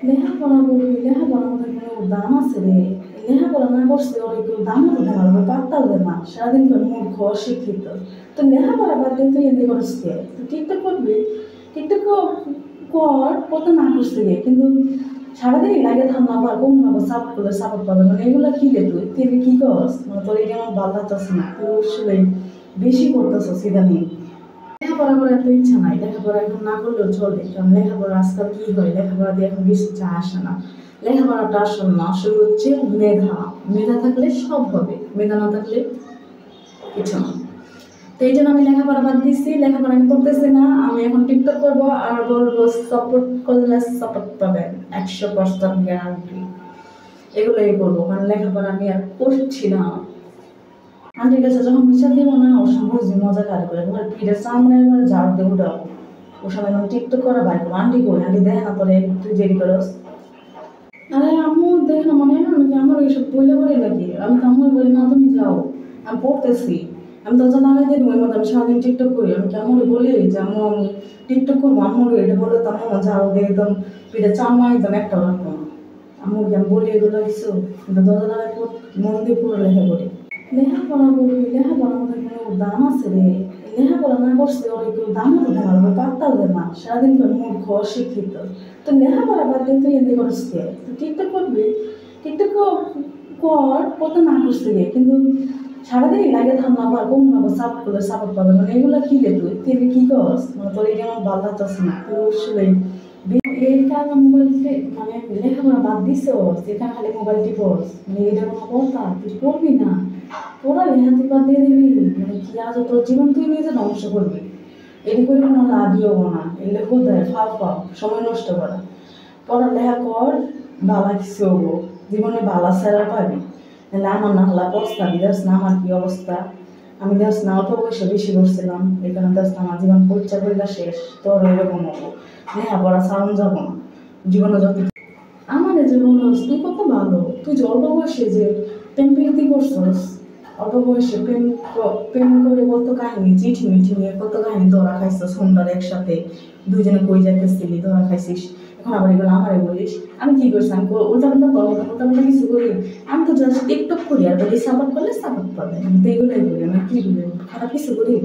লেখাপড়া করবি, লেখাপড়ার মধ্যে কোনো দাম আছে রে? লেখাপড়া না করছে ওর কেউ দামও তো দেয় না, ওকে পাত্তাও দেয় না, সারাদিন করে মূর্খ অশিক্ষিত। তো লেখাপড়া বাদ দিয়ে তুই এমনি করস কে? তুই টিকটক করবি, টিকটক কর, করতে না করছে গে, কিন্তু সারাদিনই লাগে ধান্না পার কম না সাপোর্ট করলে সাপোর্ট পাবে, মানে এগুলো কি রে? তুই তুই কি করস? মানে তোর এটা আমার ভালো লাগতেছে না, তুই আসলে বেশি করতেছস ইদানিং। লেখাপড়া করার এত ইচ্ছা নাই, লেখাপড়া এখন না করলেও চলে, কারণ লেখাপড়া আজকাল কি হয়, লেখাপড়া দিয়ে এখন বেশি চা আসে না। লেখাপড়াটা আসল না, আসল হচ্ছে মেধা। মেধা থাকলে সব হবে, মেধা না থাকলে কিছু না। তো এই জন্য আমি লেখাপড়া বাদ দিচ্ছি, লেখাপড়া আমি করতেছি না, আমি এখন টিকটক করবো আর বলবো সাপোর্ট করলে সাপোর্ট পাবেন, 100% গ্যারান্টি। এগুলোই করবো, কারণ লেখাপড়া আমি আর করছি না। আন্টির কাছে যখন বিচার দিব না, ওর সঙ্গে বুঝি মজা কাজ করে, তোমার পিঠের সামনে এবার ঝাড় দিয়ে উঠাবো। ওর সঙ্গে যখন টিকটক করা বাইক আন্টি কই, আন্টি দেখে না পরে তুই দেরি করস। আরে আম্মু দেখ না, মানে আমি কি আমার এইসব বইলে বলি নাকি? আমি তো আম্মু বলি না তুমি যাও, আমি পড়তেছি। আমি দরজা লাগাই দিই রুমের মধ্যে, আমি সারাদিন টিকটক করি। আমি কি আম্মুরে বলি যে আম্মু আমি টিকটক করবো? আম্মুরে এটা বলে তো আম্মু যাও দিয়ে একদম পিঠে চামড়া একদম একটা রাখবো। আম্মু কি আমি বলি এগুলো কিছু? কিন্তু দরজা লাগাই মন দিয়ে পুরো লেখা করি। লেখাপড়া করবি, লেখাপড়ার মধ্যে কোনো দাম আছে রে? লেখাপড়া না করছে ওর কেউ দামও তো দেয় না, ওকে পাত্তাও দেয় না, সারাদিন করে মূর্খ অশিক্ষিত। তো লেখাপড়া বাদ দিয়ে তুই এমনি করস কে? তুই টিকটক করবি, টিকটক কর, করতে না করছে গে, কিন্তু সারাদিনই লাগে ধান্না পার কম না সাপোর্ট করলে সাপোর্ট পাবে, মানে এগুলো কি রে? তুই তুই কি করস? মানে তোর এটা আমার ভালো লাগতেছে না, তুই আসলে এই কারণে মোবাইল মানে লেখাপড়া বাদ দিছে, সেখানে খালি মোবাইল টিপস, মানে এটা কোনো কথা? তুই পড়বি না, পড়া লেখা তুই বাদ দিয়ে দিবি, মানে কি আজ তোর জীবন তুই নিজে ধ্বংস করবি। এটি করে কোনো লাভই হবো না, এগুলো কোথায় ফাও ফাও সময় নষ্ট করা। পড়ালেখা কর, বালা কিছু হবো, জীবনে বালা সেরা পাবি। নাহলে আমার না হলা পস্তাবি, দেখ না আমার কি অবস্থা। আমি দেখ না অল্প বয়সে বেশি করছিলাম, এই কারণে দেখ না আমার জীবন পরিচয় করিলা শেষ, তোর এরকম হবো। লেখাপড়া সাউন্ড যাবো না জীবনে যত। আমার যে বলস তুই কত ভালো, তুই যে অল্প বয়সে যে প্রেম প্রীতি করছস, অল্প বয়সে প্রেম করে কত কাহিনী, চিঠি মিঠি নিয়ে কত কাহিনী ধরা খাইছস, সুন্দর একসাথে দুইজনে কই যাইতেছিলি, ধরা খাইছিস। এখন আবার এগুলো আমারে বলিস? আমি কি করছি? আমি উল্টা পাল্টা তোর মতো উল্টা পাল্টা কিছু করি? আমি তো জাস্ট টিকটক করি আর বলি সাপোর্ট করলে সাপোর্ট পাবে, আমি তো এগুলোই করি। আমি কি করি? খারাপ কিছু করি?